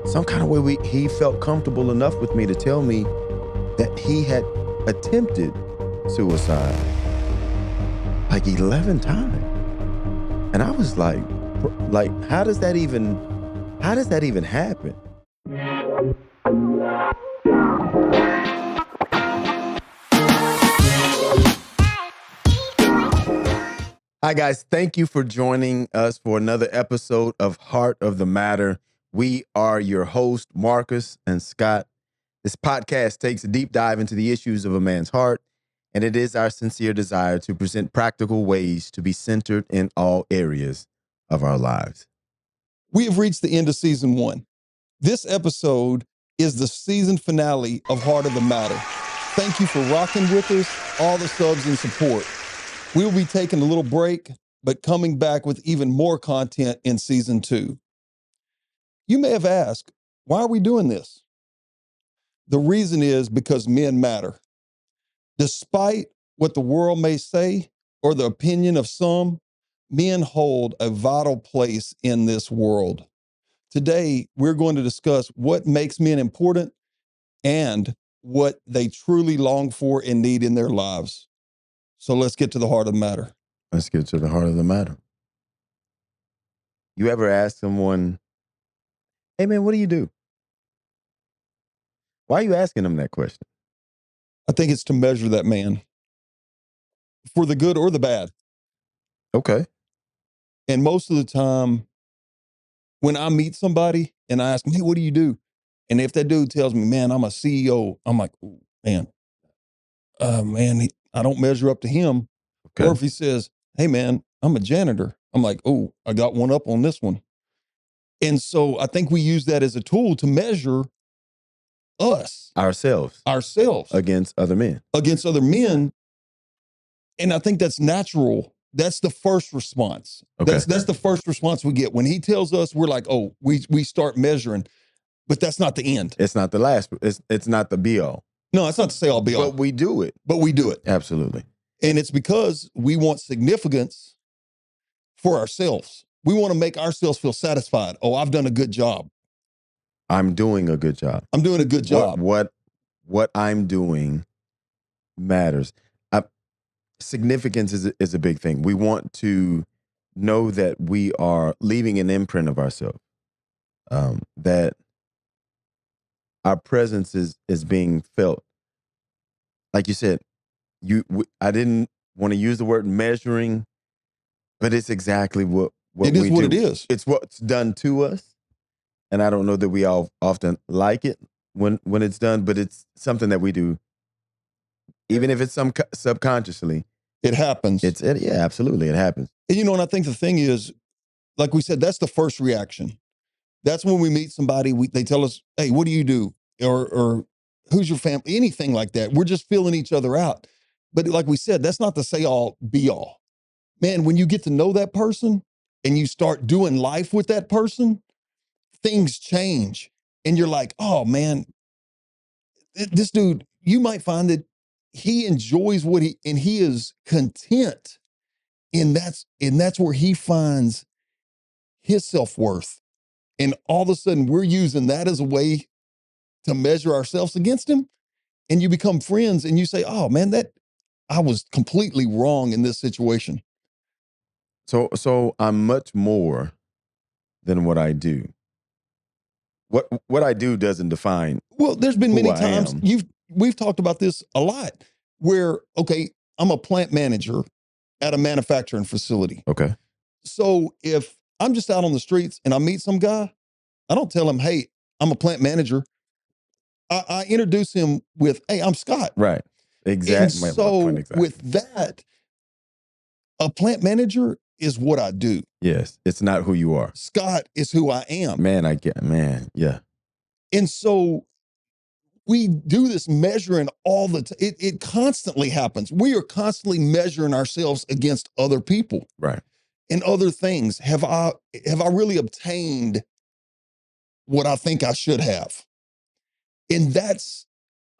some kind of way he felt comfortable enough with me to tell me that he had attempted suicide like 11 times. And I was like, how does that even happen? Hi, guys. Thank you for joining us for another episode of Heart of the Matter. We are your hosts, Marcus and Scott. This podcast takes a deep dive into the issues of a man's heart, and it is our sincere desire to present practical ways to be centered in all areas of our lives. We have reached the end of season 1. This episode is the season finale of Heart of the Matter. Thank you for rocking with us, all the subs and support. We'll be taking a little break, but coming back with even more content in season 2. You may have asked, why are we doing this? The reason is because men matter. Despite what the world may say or the opinion of some, men hold a vital place in this world. Today, we're going to discuss what makes men important and what they truly long for and need in their lives. So let's get to the heart of the matter. Let's get to the heart of the matter. You ever ask someone, hey man, what do you do? Why are you asking them that question? I think it's to measure that man for the good or the bad. Okay. And most of the time, when I meet somebody and I ask them, hey, what do you do? And if that dude tells me, man, I'm a CEO, I'm like, ooh, man, I don't measure up to him. Okay. Or if he says, hey, man, I'm a janitor, I'm like, oh, I got one up on this one. And so I think we use that as a tool to measure ourselves against other men. And I think that's natural. That's the first response. Okay. That's the first response we get. When he tells us, we're like, oh, we start measuring, but that's not the end. It's not the last. It's not the be all. No, it's not to say all be all. But we do it. Absolutely. And it's because we want significance for ourselves. We want to make ourselves feel satisfied. Oh, I've done a good job. I'm doing a good job. What I'm doing matters. Significance is a big thing. We want to know that we are leaving an imprint of ourselves, that our presence is being felt. Like you said, I didn't want to use the word measuring, but it's exactly what it is. What it is. It's what's done to us, and I don't know that we all often like it when it's done, but it's something that we do, even if it's subconsciously. It happens. Yeah, absolutely, it happens. And and I think the thing is, like we said, that's the first reaction. That's when we meet somebody, they tell us, hey, what do you do? Or who's your family? Anything like that. We're just feeling each other out. But like we said, that's not to say all be all. Man, when you get to know that person and you start doing life with that person, things change. And you're like, oh man, this dude, you might find that he enjoys and he is content. And that's where he finds his self-worth. And all of a sudden we're using that as a way to measure ourselves against him. And you become friends and you say, oh man, I was completely wrong in this situation. So I'm much more than what I do. What I do doesn't define. Well, there's been many times we've talked about this a lot where, okay, I'm a plant manager at a manufacturing facility. Okay. So if I'm just out on the streets and I meet some guy, I don't tell him, hey, I'm a plant manager. I introduce him with, hey, I'm Scott. Right. Exactly. And so with that, a plant manager is what I do. Yes. It's not who you are. Scott is who I am. Yeah. And so we do this measuring all the time. It constantly happens. We are constantly measuring ourselves against other people. Right. And other things. Have I really obtained what I think I should have? And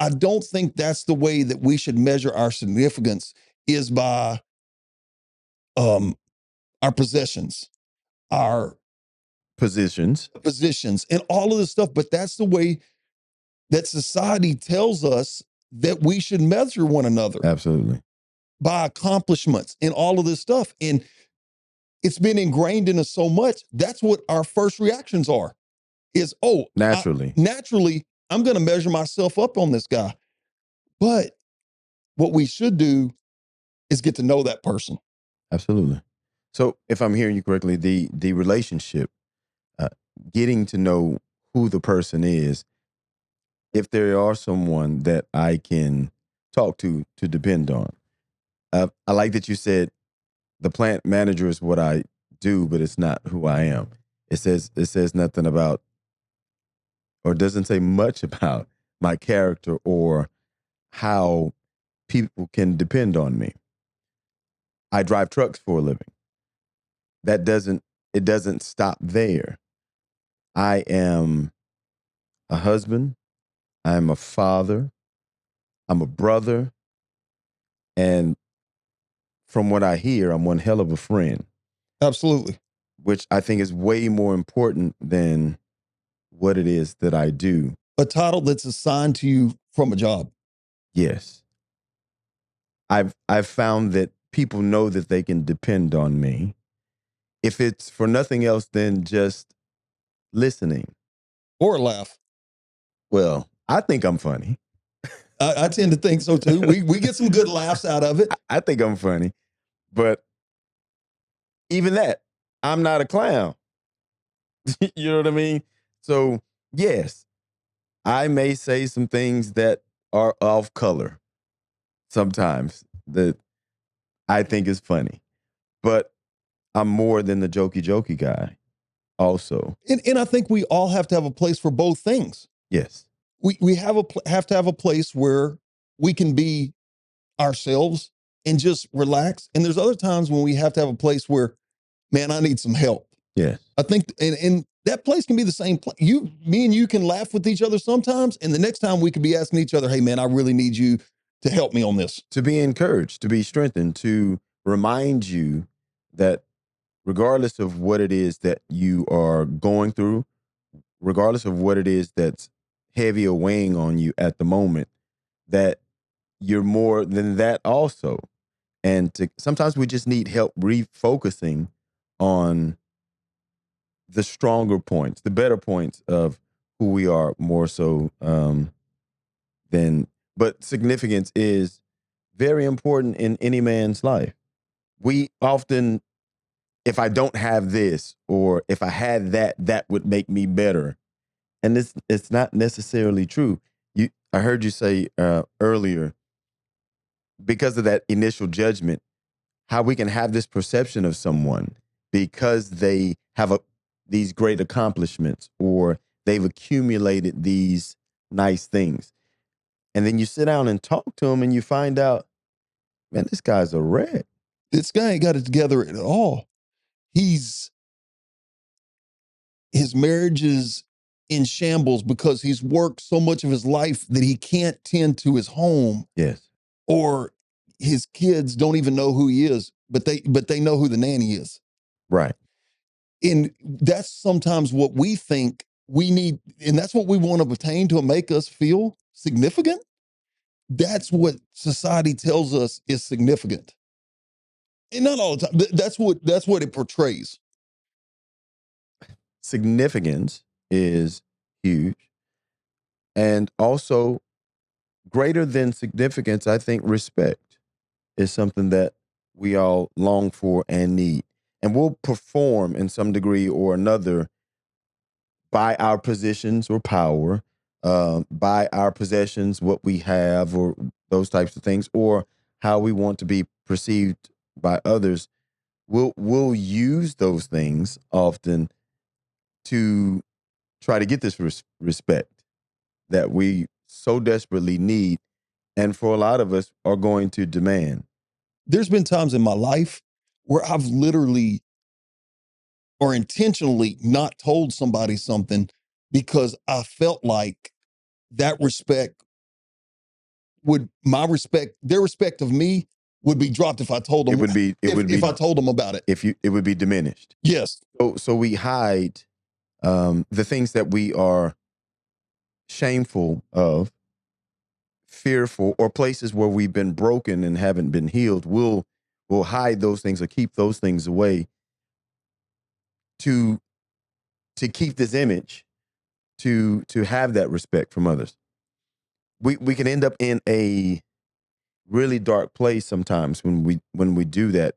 I don't think that's the way that we should measure our significance, is by our possessions, our positions. and all of this stuff. But that's the way that society tells us that we should measure one another, Absolutely. by accomplishments and all of this stuff. And it's been ingrained in us so much. That's what our first reactions are, is, Naturally. naturally, I'm going to measure myself up on this guy. But what we should do is get to know that person. Absolutely. So if I'm hearing you correctly, the relationship, uh, getting to know who the person is, if there are someone that I can talk to depend on. I like that you said the plant manager is what I do, but it's not who I am. It says nothing about, or doesn't say much about my character or how people can depend on me. I drive trucks for a living. That doesn't it doesn't stop there. I am a husband, I'm a father, I'm a brother, and from what I hear, I'm one hell of a friend, Absolutely. which I think is way more important than what it is that I do. A title that's assigned to you from a job. Yes. I've found that people know that they can depend on me. If it's for nothing else than just listening. Or a laugh. Well, I think I'm funny. I tend to think so too. We get some good laughs out of it. I think I'm funny. But even that, I'm not a clown. You know what I mean? So, yes, I may say some things that are off color sometimes that I think is funny. But I'm more than the jokey guy also. And I think we all have to have a place for both things. Yes. We have to have a place where we can be ourselves and just relax. And there's other times when we have to have a place where, man, I need some help. Yes. I think, and that place can be the same place. Me and you can laugh with each other sometimes. And the next time we could be asking each other, hey man, I really need you to help me on this. To be encouraged, to be strengthened, to remind you that regardless of what it is that you are going through, regardless of what it is that's heavy or weighing on you at the moment, that you're more than that also. And sometimes we just need help refocusing on the stronger points, the better points of who we are more so than. But significance is very important in any man's life. We often, if I don't have this, or if I had that, that would make me better. And it's not necessarily true. I heard you say earlier, because of that initial judgment, how we can have this perception of someone because they have these great accomplishments or they've accumulated these nice things. And then you sit down and talk to them and you find out, man, this guy's a wreck. This guy ain't got it together at all. His marriage is in shambles because he's worked so much of his life that he can't tend to his home. Yes. Or his kids don't even know who he is, but they know who the nanny is. Right. And that's sometimes what we think we need, and that's what we want to attain to make us feel significant. That's what society tells us is significant. And not all the time. That's what it portrays. Significance is huge. And also, greater than significance, I think respect is something that we all long for and need. And we'll perform in some degree or another by our positions or power, by our possessions, what we have, or those types of things, or how we want to be perceived by others. We'll use those things often to try to get this respect that we so desperately need, and for a lot of us are going to demand. There's been times in my life where I've literally or intentionally not told somebody something because I felt like that respect their respect of me would be dropped if I told them. It would be if I told them about it. It would be diminished. Yes. So we hide the things that we are shameful of, fearful, or places where we've been broken and haven't been healed, we'll hide those things or keep those things away to keep this image, to have that respect from others. We can end up in a really dark place sometimes when we do that,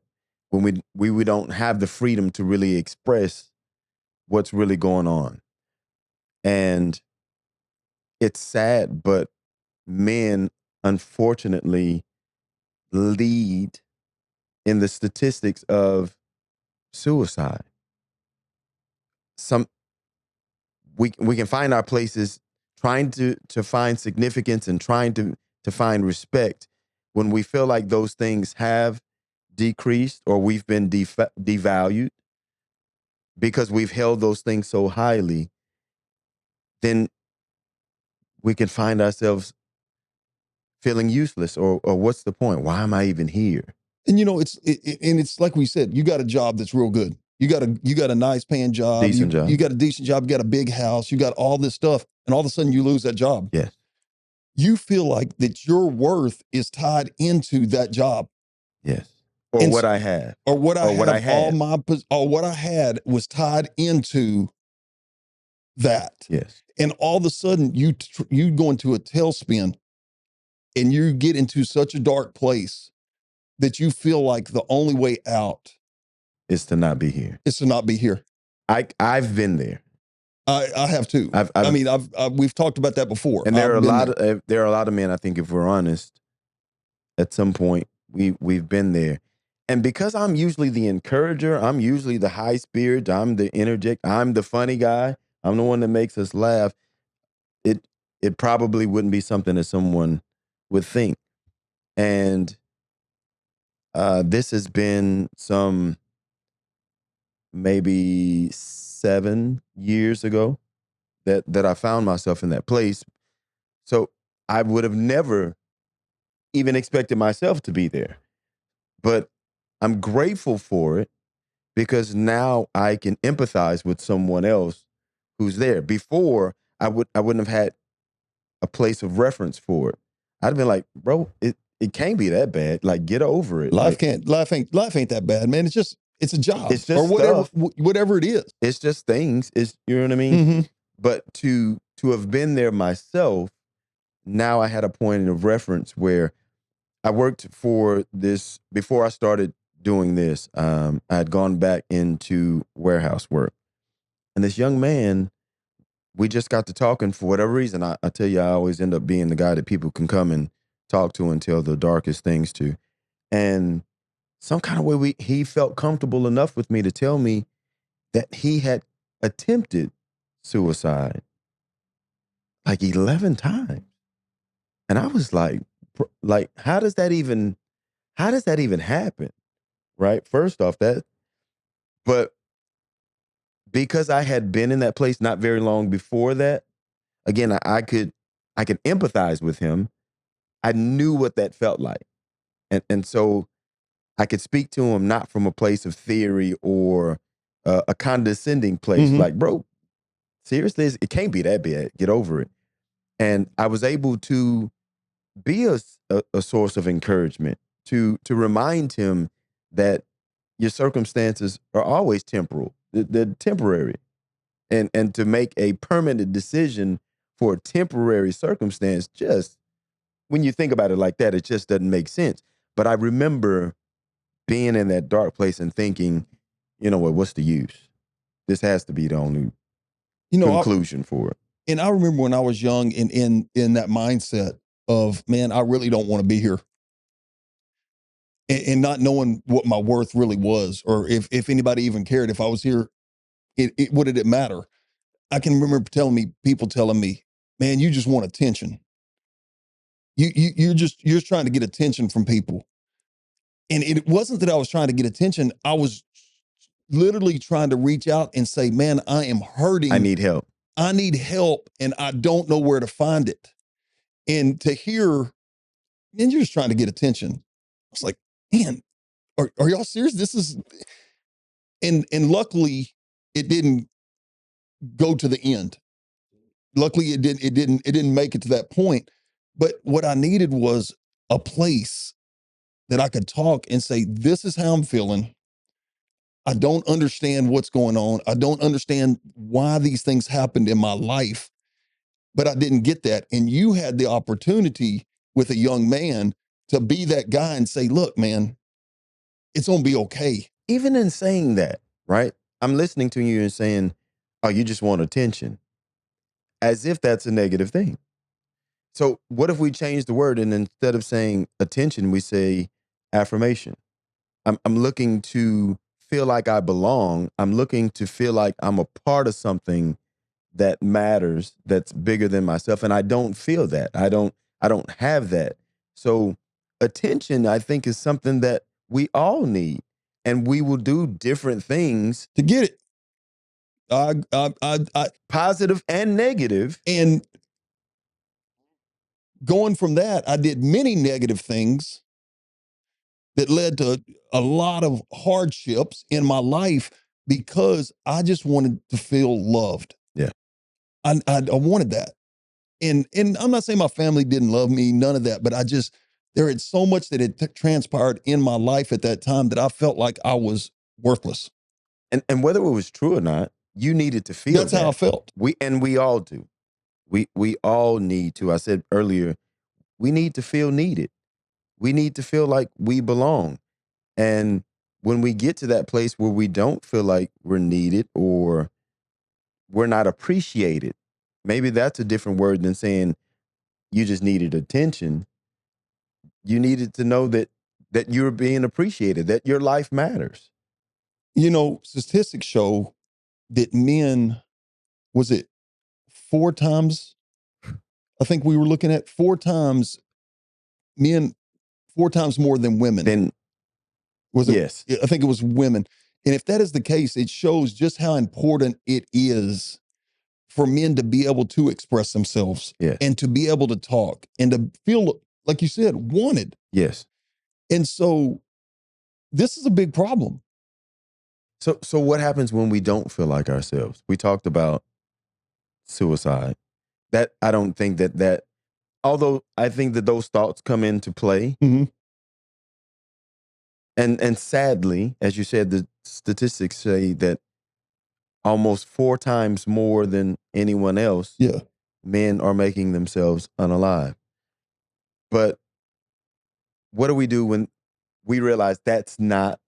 when we don't have the freedom to really express what's really going on. And it's sad, but men unfortunately lead in the statistics of suicide. Some we can find our places trying to find significance and trying to find respect when we feel like those things have decreased or we've been devalued because we've held those things so highly. Then we can find ourselves feeling useless, or what's the point? Why am I even here? And it's like we said, you got a job that's real good. You got a nice paying job. Decent job. You got a decent job. You got a big house. You got all this stuff, and all of a sudden you lose that job. Yes. You feel like that your worth is tied into that job. Yes. Or what I had. Or what I Or what I have. had. Or what I had was tied into that. Yes. And all of a sudden you go into a tailspin, and you get into such a dark place that you feel like the only way out Is to not be here. is to not be here. I've been there. I have too. We've talked about that before. And there are a lot of men, I think, if we're honest, at some point we've been there. And because I'm usually the encourager, I'm usually the high spirit, I'm the interject, I'm the funny guy, I'm the one that makes us laugh. It probably wouldn't be something that someone would think. And this has been some maybe 7 years ago that I found myself in that place. So I would have never even expected myself to be there. But I'm grateful for it because now I can empathize with someone else who's there. Before, I wouldn't have had a place of reference for it. I'd have been like, bro, it can't be that bad. Like, get over it. Life like, life ain't that bad, man. It's a job. It's just or whatever stuff. whatever it is. It's just things. It's, you know what I mean? Mm-hmm. But to have been there myself, now I had a point of reference where I worked for this before I started doing this. I had gone back into warehouse work, and this young man, we just got to talking for whatever reason. I tell you, I always end up being the guy that people can come and talk to and tell the darkest things to. And some kind of way he felt comfortable enough with me to tell me that he had attempted suicide like 11 times. And I was like, how does that even happen? Right? First off, but because I had been in that place not very long before that, again, I could empathize with him. I knew what that felt like. And so I could speak to him not from a place of theory or a condescending place. Mm-hmm. Like, bro, seriously, it can't be that bad. Get over it. And I was able to be a source of encouragement, to remind him that your circumstances are always temporal. They're temporary. And to make a permanent decision for a temporary circumstance, just when you think about it like that, it just doesn't make sense. But I remember being in that dark place and thinking, you know what, what's the use? This has to be the only conclusion for it. And I remember when I was young and in that mindset of, man, I really don't want to be here. And not knowing what my worth really was, or if anybody even cared if I was here, what did it matter? I can remember people telling me, man, you just want attention. You're just trying to get attention from people. And it wasn't that I was trying to get attention. I was literally trying to reach out and say, man, I am hurting. I need help. And I don't know where to find it. And to hear, and you're just trying to get attention. I was like, man, are y'all serious? This is, and luckily it didn't go to the end. Luckily, it didn't make it to that point. But what I needed was a place that I could talk and say, "This is how I'm feeling. I don't understand what's going on. I don't understand why these things happened in my life." But I didn't get that. And you had the opportunity with a young man to be that guy and say, "Look, man, it's gonna be okay." Even in saying that, right? I'm listening to you and saying, "Oh, you just want attention," as if that's a negative thing. So, what if we change the word and instead of saying attention, we say affirmation? I'm looking to feel like I belong. I'm looking to feel like I'm a part of something that matters, that's bigger than myself, and I don't feel that. I don't have that. So attention, I think, is something that we all need, and we will do different things, To get it. I positive and negative. and going from that, I did many negative things that led to a lot of hardships in my life because I just wanted to feel loved. Yeah. I wanted that. And I'm not saying my family didn't love me, none of that, but there had so much that had transpired in my life at that time that I felt like I was worthless. And whether it was true or not, you needed to feel That's how I that. felt. We all do. We all need to. I said earlier, we need to feel needed. We need to feel like we belong. And when we get to that place where we don't feel like we're needed or we're not appreciated, maybe that's a different word than saying you just needed attention. You needed to know that you're being appreciated, that your life matters. You know, statistics show that men, was it 4 times? I think we were looking at 4 times men, 4 times more than women. Then Was it? yes, I think it was women. And if that is the case, it shows just how important it is for men to be able to express themselves yes, and to be able to talk and to feel, like you said, wanted. yes. And so this is a big problem. So what happens when we don't feel like ourselves? We talked about suicide. That I don't think that although I think that those thoughts come into play, Mm-hmm. and sadly, as you said, the statistics say that almost 4 times more than anyone else, Yeah. men are making themselves unalive. But what do we do when we realize that's not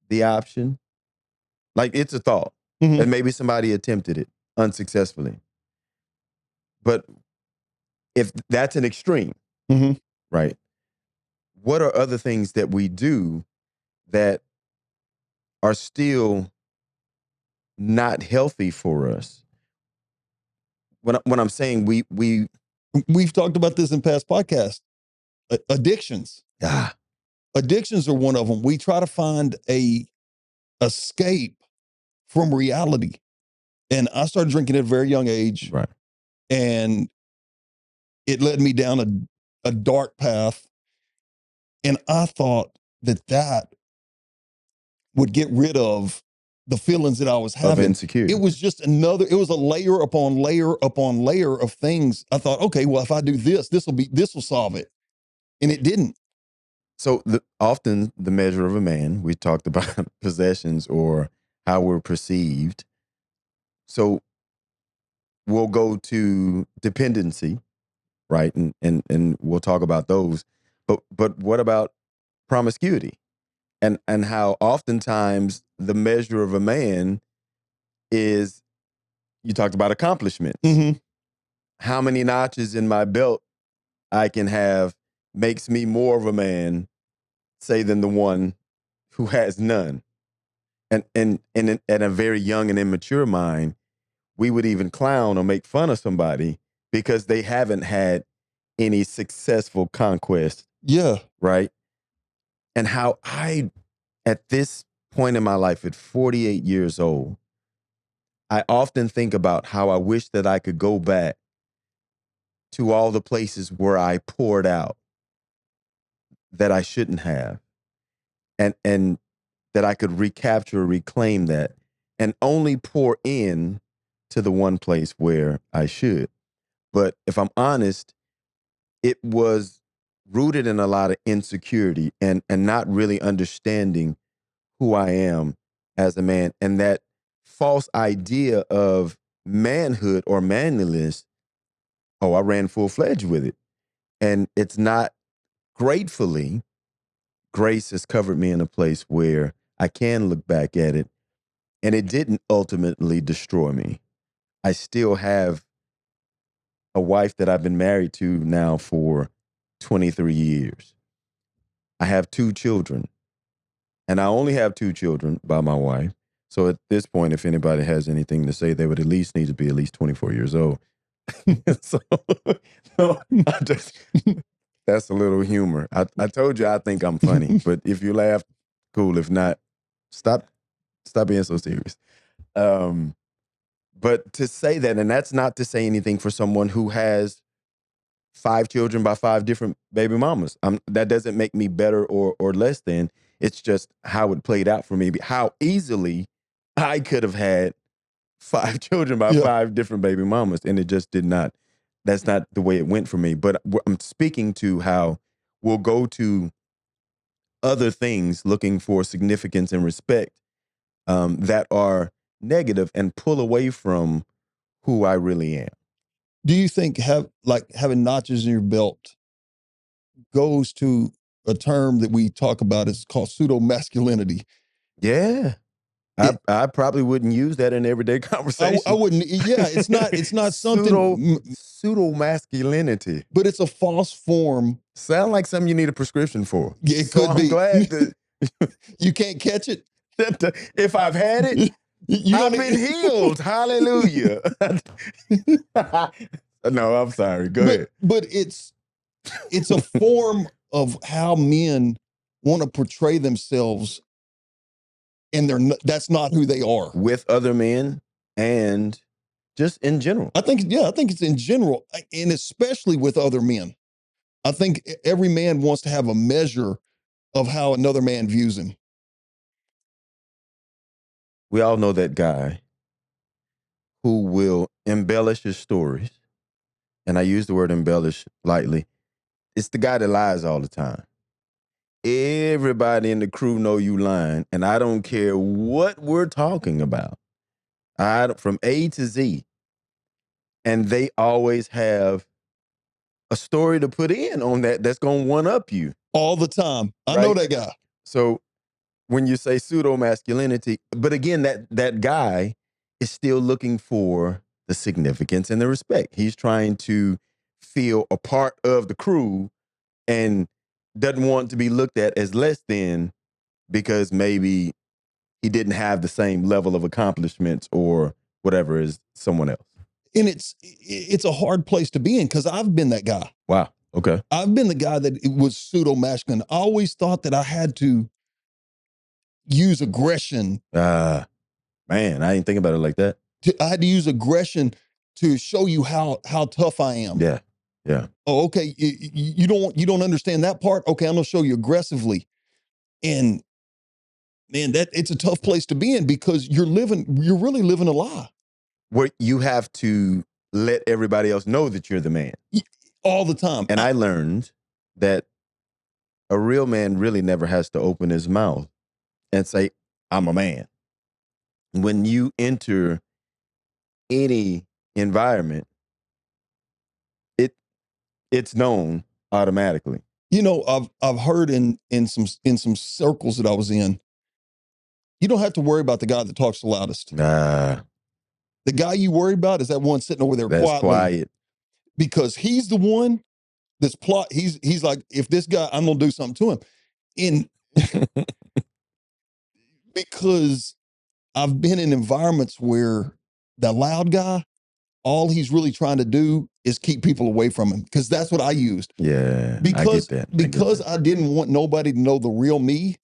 the option? Like, it's a thought, Mm-hmm. and maybe somebody attempted it unsuccessfully. But if that's an extreme, Mm-hmm. right? What are other things that we do that are still not healthy for us? When I'm saying we We've talked about this in past podcasts. Addictions. ah, Addictions are one of them. We try to find a escape from reality. And I started drinking at a very young age, right, and it led me down a dark path. And I thought that would get rid of the feelings that I was of having. insecurity. It was just it was a layer upon layer upon layer of things. I thought, okay, well, if I do this, this will solve it. And it didn't. So often the measure of a man, we talked about possessions or how we're perceived. So we'll go to dependency, right? And we'll talk about those. But what about promiscuity? And how oftentimes the measure of a man is, you talked about accomplishments. Mm-hmm. How many notches in my belt I can have makes me more of a man, say, than the one who has none. And at a very young and immature mind, we would even clown or make fun of somebody because they haven't had any successful conquest, Yeah. right? And how at this point in my life, at 48 years old, I often think about how I wish that I could go back to all the places where I poured out that I shouldn't have, and that I could recapture, reclaim that, and only pour in to the one place where I should. But if I'm honest, it was rooted in a lot of insecurity and not really understanding who I am as a man, and that false idea of manhood or manliness. Oh, I ran full fledged with it. And it's not, gratefully, grace has covered me in a place where I can look back at it and it didn't ultimately destroy me. I still have a wife that I've been married to now for 23 years. I have two children, and I only have two children by my wife. So at this point, if anybody has anything to say, they would at least need to be at least 24 years old. so, so I just, that's a little humor. I told you I think I'm funny, but if you laugh, cool. If not, stop being so serious. But to say that, and that's not to say anything for someone who has five children by five different baby mamas. That doesn't make me better or less than. It's just how it played out for me. How easily I could have had five children by five different baby mamas, and it just did not. That's not the way it went for me. But I'm speaking to how we'll go to other things looking for significance and respect that are negative and pull away from who I really am. Do you think having notches in your belt goes to a term that we talk about? It's called pseudo masculinity. Yeah. I probably wouldn't use that in everyday conversation. I wouldn't. Yeah, it's not something pseudo masculinity, but it's a false form. Sound like something you need a prescription for. Yeah, it so could be. Glad that you can't catch it. If I've had it, I've been healed. Hallelujah. No, I'm sorry. Go ahead. But it's a form of how men want to portray themselves, and that's not who they are with other men and just in general. I think it's in general, and especially with other men. I think every man wants to have a measure of how another man views him. We all know that guy who will embellish his stories. And I use the word embellish lightly. It's the guy that lies all the time. Everybody in the crew know you lying, and I don't care what we're talking about. From A to Z. And they always have a story to put in on that's going to one-up you. All the time. I know that guy. So when you say pseudo masculinity, but again, that guy is still looking for the significance and the respect. He's trying to feel a part of the crew and doesn't want to be looked at as less than because maybe he didn't have the same level of accomplishments or whatever as someone else. And it's a hard place to be in because I've been that guy. Wow. Okay. I've been the guy that was pseudo masculine. I always thought that I had to use aggression. Man, I didn't think about it like that. I had to use aggression to show you how tough I am. Yeah. Yeah. Oh, okay. You don't understand that part. Okay, I'm gonna show you aggressively. And man, it's a tough place to be in because you're really living a lie. Where you have to let everybody else know that you're the man. All the time. And I learned that a real man really never has to open his mouth and say, I'm a man. When you enter any environment, it's known automatically. You know, I've heard in some circles that I was in, you don't have to worry about the guy that talks the loudest. The guy you worry about is that one sitting over there quiet. Because he's the one that's he's like, if this guy, I'm gonna do something to him. Because I've been in environments where the loud guy, all he's really trying to do is keep people away from him. Because that's what I used. Yeah. Because I get that. I didn't want nobody to know the real me.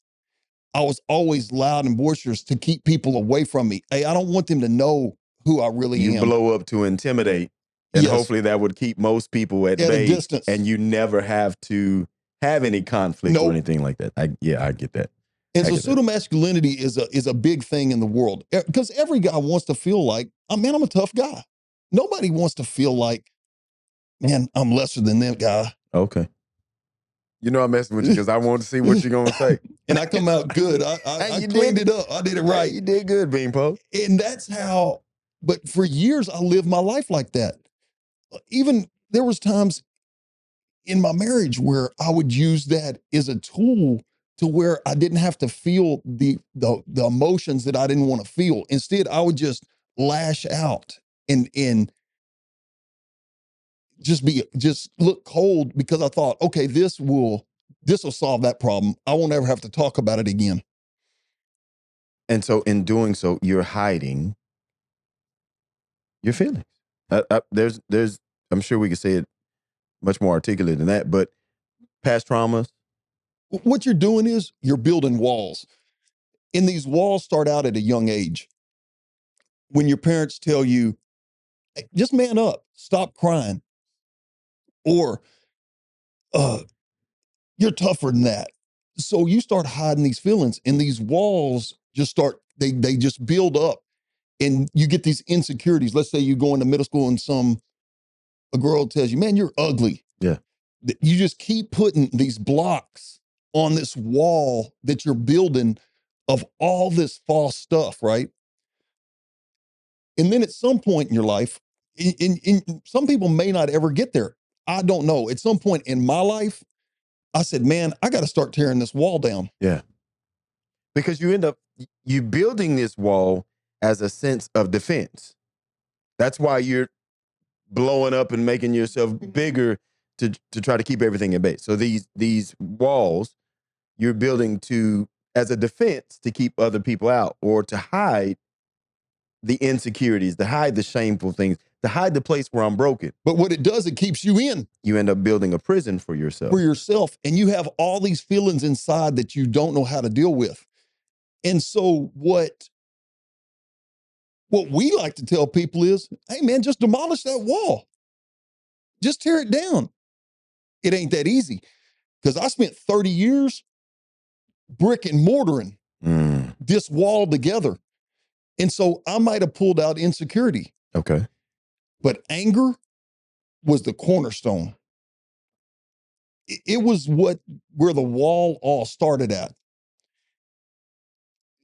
I was always loud and boisterous to keep people away from me. Hey, I don't want them to know who I really am. You blow up to intimidate, and hopefully that would keep most people at bay, a distance. And you never have to have any conflict or anything like that. I get that. And I so get that. pseudo masculinity is a big thing in the world because every guy wants to feel like, oh, man, I'm a tough guy. Nobody wants to feel like, man, I'm lesser than that guy. Okay. You know I'm messing with you because I want to see what you're gonna say. And I come out good. Hey, I you cleaned did it up. I did it Hey, right. you did good, Beanpo. And that's how, but for years I lived my life like that. Even there was times in my marriage where I would use that as a tool to where I didn't have to feel the emotions that I didn't want to feel. Instead, I would just lash out and just look cold because I thought, okay, this will solve that problem. I won't ever have to talk about it again. And so, in doing so, you're hiding your feelings. There's, I'm sure we could say it much more articulate than that, but past traumas. What you're doing is you're building walls. And these walls start out at a young age. When your parents tell you, hey, just man up, stop crying, or you're tougher than that. So you start hiding these feelings, and these walls just they just build up, and you get these insecurities. Let's say you go into middle school and a girl tells you, man, you're ugly. Yeah. You just keep putting these blocks on this wall that you're building of all this false stuff, right? And then at some point in your life, some people may not ever get there. I don't know. At some point in my life, I said, man, I got to start tearing this wall down. Yeah. Because you end up you building this wall as a sense of defense. That's why you're blowing up and making yourself bigger to try to keep everything in base. So these walls you're building to as a defense to keep other people out or to hide the insecurities, to hide the shameful things, to hide the place where I'm broken. But what it does, it keeps you in. You end up building a prison for yourself. And you have all these feelings inside that you don't know how to deal with. And so what we like to tell people is, hey man, just demolish that wall. Just tear it down. It ain't that easy. Because I spent 30 years brick and mortaring this wall together. And so I might have pulled out insecurity. Okay. But anger was the cornerstone. It was where the wall all started at.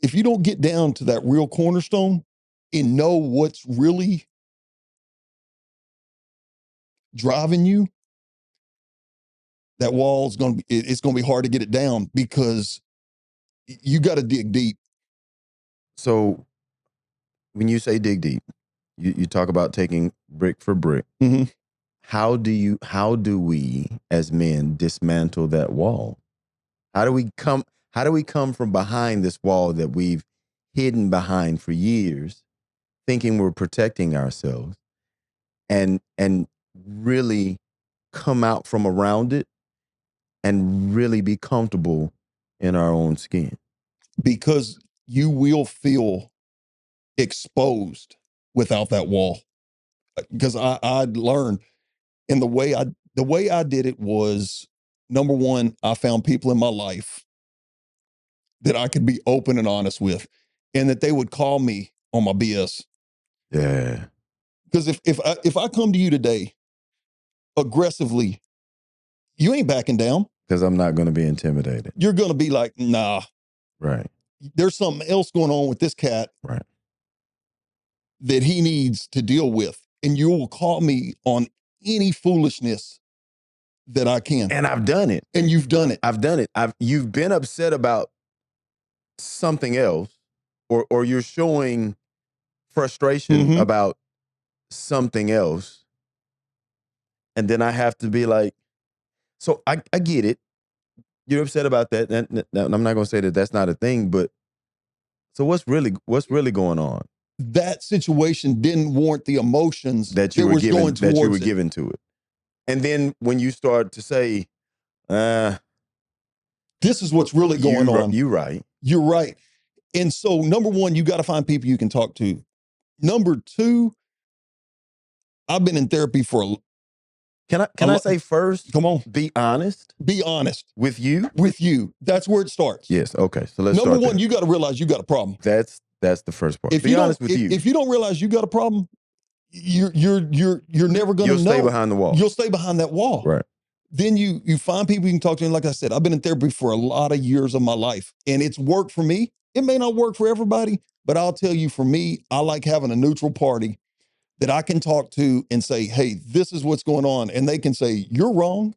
If you don't get down to that real cornerstone and know what's really driving you, that wall is it's going to be hard to get it down because you got to dig deep. So when you say dig deep, you talk about taking brick for brick. Mm-hmm. How do we as men dismantle that wall? How do we come from behind this wall that we've hidden behind for years, thinking we're protecting ourselves, and really come out from around it and really be comfortable in our own skin? Because you will feel exposed without that wall. Because I learned, and the way I did it was, number one, I found people in my life that I could be open and honest with, and that they would call me on my BS. Yeah. Because if I come to you today aggressively, you ain't backing down. Because I'm not going to be intimidated. You're going to be like, nah. Right. There's something else going on with this cat. Right. That he needs to deal with. And you will call me on any foolishness that I can. And I've done it. And you've done it. I've done it. You've been upset about something else, or you're showing frustration about something else. And then I have to be like, so I get it. You're upset about that. And I'm not going to say that that's not a thing, but so what's really going on? That situation didn't warrant the emotions that you were given to it. And then when you start to say, this is what's really going on. You're right. You're right. And so, number one, you got to find people you can talk to. Number two, I've been in therapy for Can I say first? Come on. Be honest Be honest with you. with you. That's where it starts. Yes. Okay. So let's Number start one, there. you got to realize you got a problem. That's the first part. If Be you honest don't, with you. if you don't realize you got a problem, you're never going to know. You'll stay behind the wall. You'll stay behind that wall. Right. Then you find people you can talk to. And like I said, I've been in therapy for a lot of years of my life, and it's worked for me. It may not work for everybody, but I'll tell you, for me, I like having a neutral party that I can talk to and say, hey, this is what's going on. And they can say, you're wrong,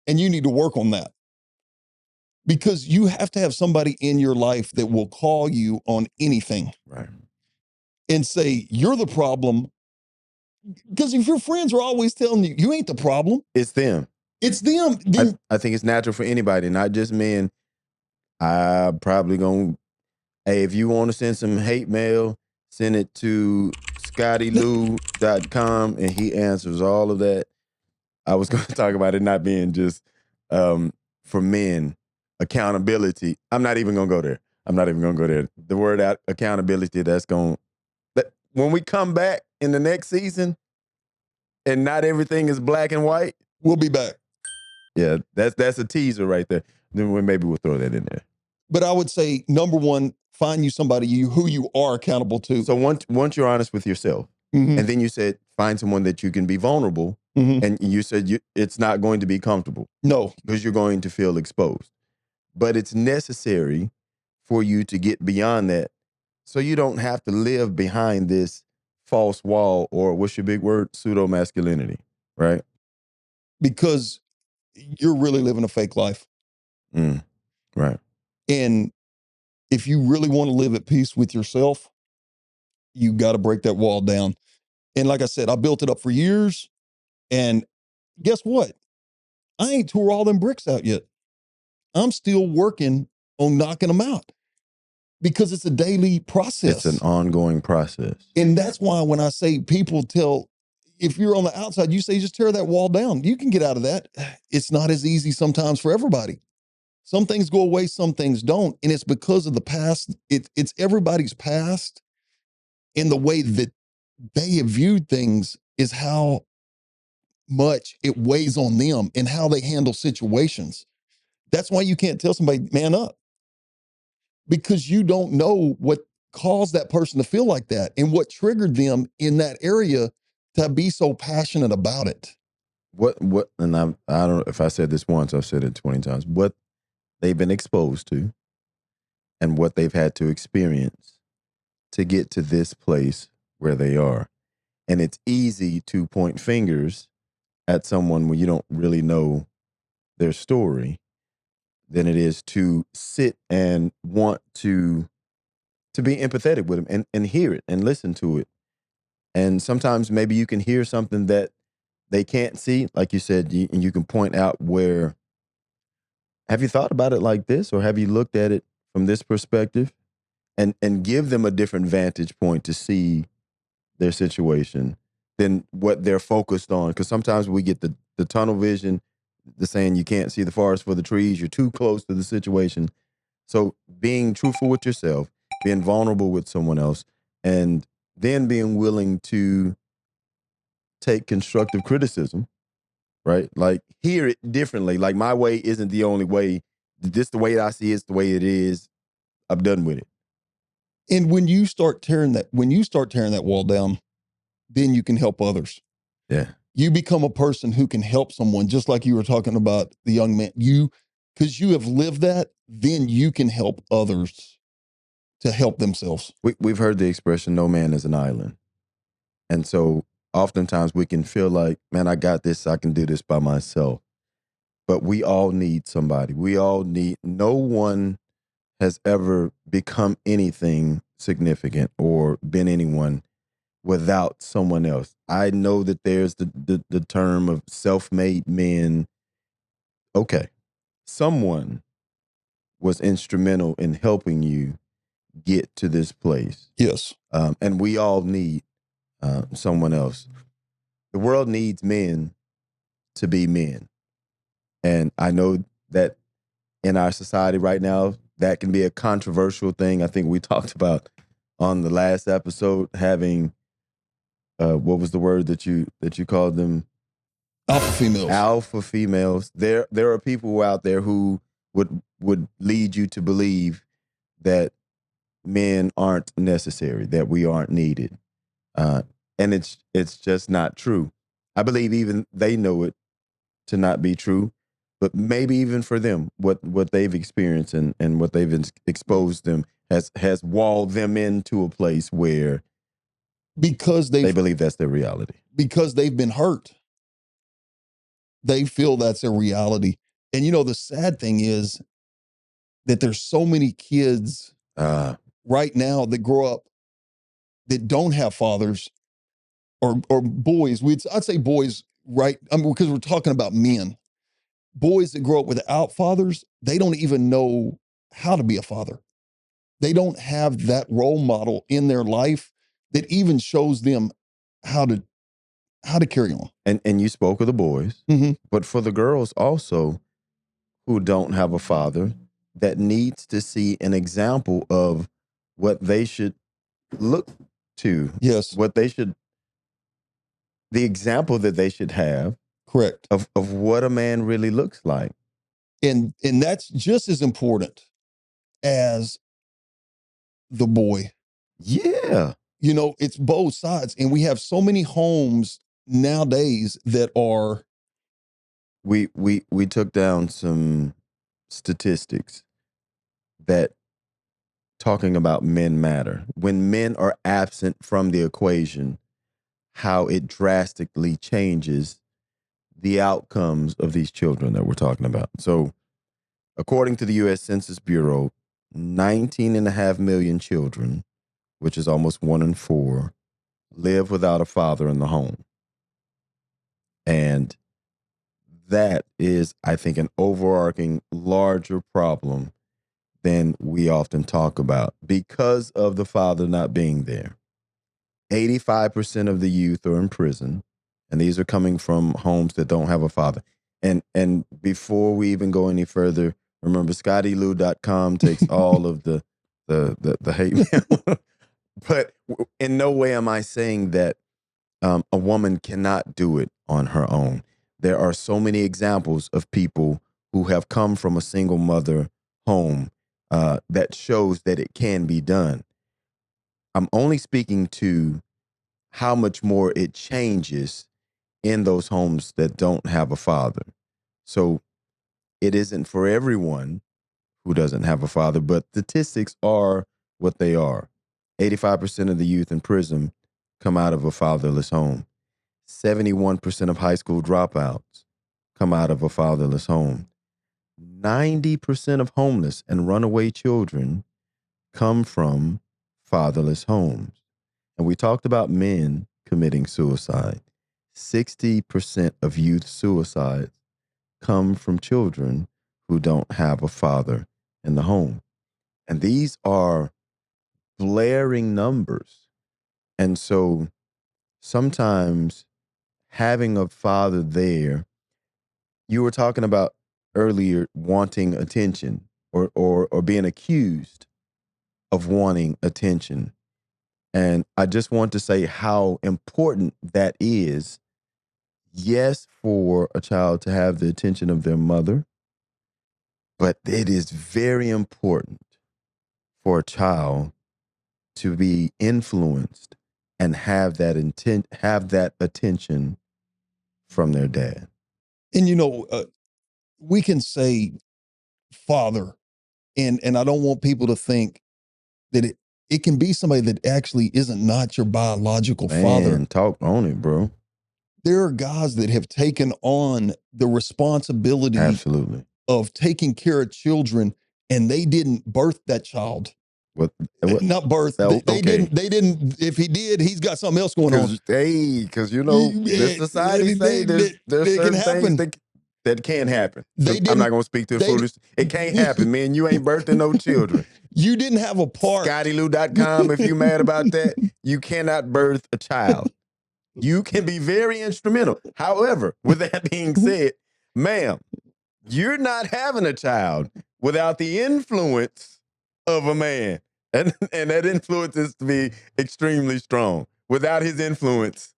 and you need to work on that. Because you have to have somebody in your life that will call you on anything. Right. And say, you're the problem. Because if your friends are always telling you, you ain't the problem, It's them. it's them. Then I think it's natural for anybody, not just men. I probably gonna, hey, if you want to send some hate mail, send it to scottylou.com and he answers all of that. I was going to talk about it not being just for men, accountability. I'm not even going to go there. I'm not even going to go there. The word accountability, when we come back in the next season and not everything is black and white, we'll be back. Yeah, that's a teaser right there. Then maybe we'll throw that in there. But I would say, number one, find you somebody who you are accountable to. So once you're honest with yourself, and then you said find someone that you can be vulnerable, and you said it's not going to be comfortable. No. Because you're going to feel exposed. But it's necessary for you to get beyond that so you don't have to live behind this false wall, or what's your big word? Pseudo masculinity, right? Because you're really living a fake life. Right. And if you really want to live at peace with yourself, you got to break that wall down. And like I said, I built it up for years. And guess what? I ain't tore all them bricks out yet. I'm still working on knocking them out because it's a daily process. It's an ongoing process. And that's why when I say if you're on the outside, you say just tear that wall down. You can get out of that. It's not as easy sometimes for everybody. Some things go away, some things don't. And it's because of the past. It's everybody's past. And the way that they have viewed things is how much it weighs on them and how they handle situations. That's why you can't tell somebody, man up. Because you don't know what caused that person to feel like that and what triggered them in that area to be so passionate about it. And I don't know if I said this once, I've said it 20 times, what they've been exposed to and what they've had to experience to get to this place where they are. And it's easy to point fingers at someone when you don't really know their story than it is to sit and want to be empathetic with them and hear it and listen to it. And sometimes maybe you can hear something that they can't see, like you said, and you can point out where, have you thought about it like this, or have you looked at it from this perspective, and give them a different vantage point to see their situation than what they're focused on. Because sometimes we get the tunnel vision, the saying you can't see the forest for the trees, you're too close to the situation. So being truthful with yourself, being vulnerable with someone else, and then being willing to take constructive criticism, right? Like hear it differently. Like my way isn't the only way. This the way I see it's the way it is. I'm done with it. And when you start tearing that wall down, then you can help others. Yeah. You become a person who can help someone, just like you were talking about the young man. Because you have lived that, then you can help others to help themselves. We've heard the expression, no man is an island. And so oftentimes we can feel like, man, I got this, I can do this by myself. But we all need somebody. No one has ever become anything significant or been anyone without someone else. I know that there's the term of self-made men. Okay. Someone was instrumental in helping you get to this place. Yes. And we all need someone else. The world needs men to be men. And I know that in our society right now, that can be a controversial thing. I think we talked about on the last episode having what was the word that you called them? Alpha females. Alpha females. There are people out there who would lead you to believe that men aren't necessary, that we aren't needed. Uh, and it's just not true. I believe even they know it to not be true, but maybe even for them, what they've experienced and what they've exposed them has walled them into a place where because they believe that's their reality. Because they've been hurt. They feel that's a reality. And the sad thing is that there's so many kids right now that grow up that don't have fathers or boys. I'd say boys, right? I mean, because we're talking about men. Boys that grow up without fathers, they don't even know how to be a father. They don't have that role model in their life that even shows them how to carry on. And you spoke of the boys, but for the girls also who don't have a father that needs to see an example of what they should look to. Yes. The example that they should have. Correct. Of what a man really looks like. And that's just as important as the boy. Yeah. It's both sides. And we have so many homes nowadays that are. We took down some statistics that talking about men matter. When men are absent from the equation, how it drastically changes the outcomes of these children that we're talking about. So, according to the U.S. Census Bureau, 19.5 million children, which is almost 1 in 4, live without a father in the home. And that is, I think, an overarching larger problem than we often talk about because of the father not being there. 85% of the youth are in prison, and these are coming from homes that don't have a father. And before we even go any further, remember ScottyLou.com takes all of the hate mail. But in no way am I saying that a woman cannot do it on her own. There are so many examples of people who have come from a single mother home that shows that it can be done. I'm only speaking to how much more it changes in those homes that don't have a father. So it isn't for everyone who doesn't have a father, but statistics are what they are. 85% of the youth in prison come out of a fatherless home. 71% of high school dropouts come out of a fatherless home. 90% of homeless and runaway children come from fatherless homes. And we talked about men committing suicide. 60% of youth suicides come from children who don't have a father in the home. And these are blaring numbers. And so sometimes having a father there, you were talking about earlier wanting attention or being accused of wanting attention. And I just want to say how important that is. Yes, for a child to have the attention of their mother, but it is very important for a child to be influenced and have that attention from their dad. And we can say father, and I don't want people to think that it can be somebody that actually isn't not your biological father. Talk on it, bro. There are guys that have taken on the responsibility Absolutely. of taking care of children, and they didn't birth that child. What? Not birth. They Okay. didn't. If he did, he's got something else going on. Because this society say there's certain things that can't happen. I'm not going to speak to the foolish. It can't happen, man. You ain't birthing no children. You didn't have a part. ScottyLou.com, if you mad about that, you cannot birth a child. You can be very instrumental. However, with that being said, ma'am, you're not having a child without the influence of a man. And that influence is to be extremely strong. Without his influence,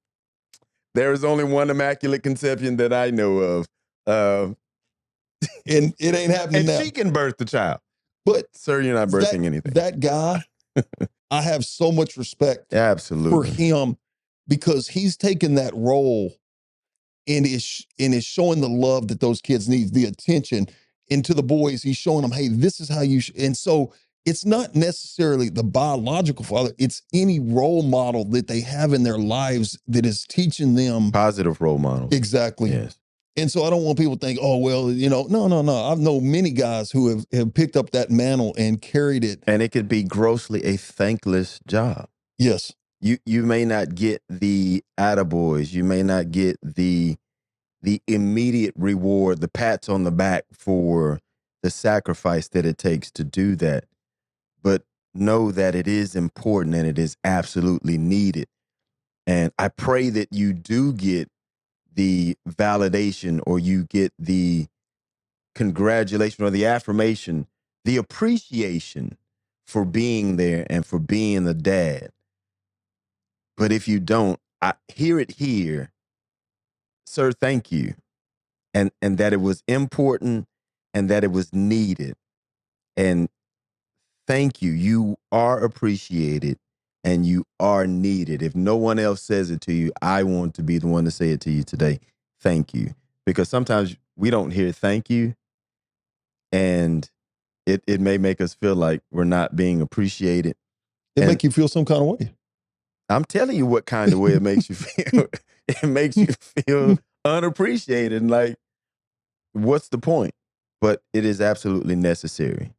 There is only one immaculate conception that I know of. And it ain't happening And now. she can birth the child. But sir, you're not birthing anything. That guy, I have so much respect Absolutely. for him, because he's taken that role and is showing the love that those kids need, the attention. And to the boys, he's showing them, hey, this is how you and so it's not necessarily the biological father, it's any role model that they have in their lives that is teaching them. Positive role models. Exactly. Yes. And so I don't want people to think, oh, well, no. I've known many guys who have picked up that mantle and carried it. And it could be grossly a thankless job. Yes. You may not get the attaboys. You may not get the immediate reward, the pats on the back for the sacrifice that it takes to do that. But know that it is important and it is absolutely needed. And I pray that you do get the validation, or you get the congratulation or the affirmation, the appreciation for being there and for being the dad. But if you don't, I hear it here, sir, thank you. And that it was important and that it was needed. And thank you. You are appreciated and you are needed. If no one else says it to you, I want to be the one to say it to you today. Thank you. Because sometimes we don't hear thank you, and it may make us feel like we're not being appreciated. It make you feel some kind of way. I'm telling you what kind of way it makes you feel. It makes you feel unappreciated and like, what's the point? But it is absolutely necessary.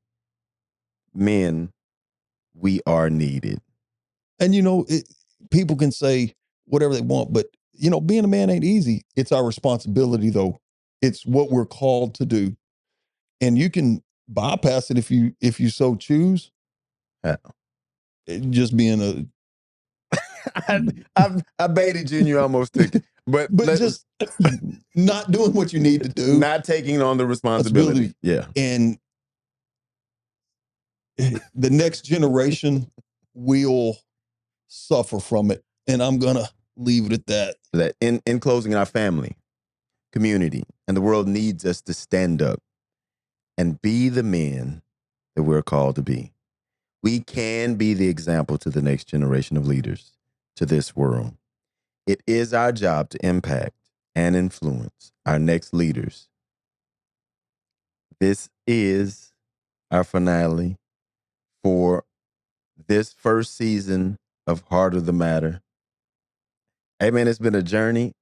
Men, we are needed. And people can say whatever they want, but being a man ain't easy. It's our responsibility, though. It's what we're called to do. And you can bypass it if you so choose. Just being a I baited you and you almost took it. But just not doing what you need to do. Not taking on the responsibility. Yeah. And the next generation will suffer from it. And I'm going to leave it at that. That in closing, our family, community, and the world needs us to stand up and be the men that we're called to be. We can be the example to the next generation of leaders, to this world. It is our job to impact and influence our next leaders. This is our finale for this first season of Heart of the Matter. Hey, man, it's been a journey.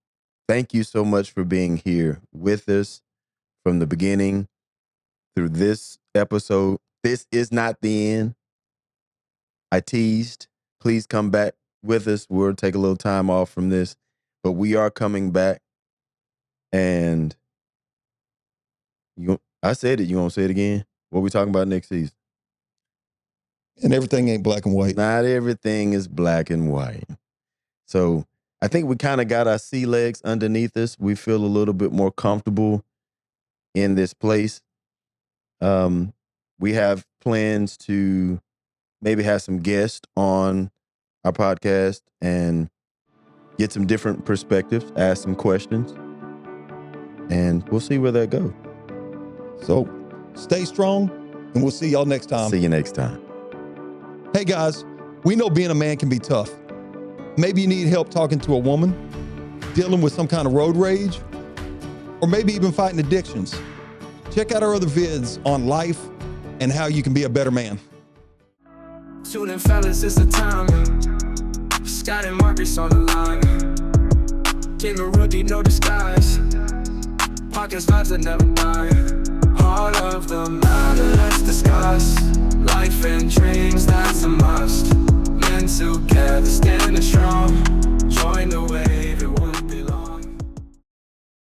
Thank you so much for being here with us from the beginning through this episode. This is not the end. I teased. Please come back with us. We'll take a little time off from this, but we are coming back. And I said it. You gonna say it again? What we talking about next season? And everything ain't black and white. Not everything is black and white. So I think we kind of got our sea legs underneath us. We feel a little bit more comfortable in this place. We have plans to maybe have some guests on our podcast and get some different perspectives, ask some questions, and we'll see where that goes. So stay strong, and we'll see y'all next time. See you next time. Hey guys, we know being a man can be tough. Maybe you need help talking to a woman, dealing with some kind of road rage, or maybe even fighting addictions. Check out our other vids on life and how you can be a better man. Tune in, fellas, it's the time. Scott and Marcus on the line. King of rookie, no disguise. Pockets vibes that never die. Heart of the matter, let's discuss. Life and dreams, that's a must.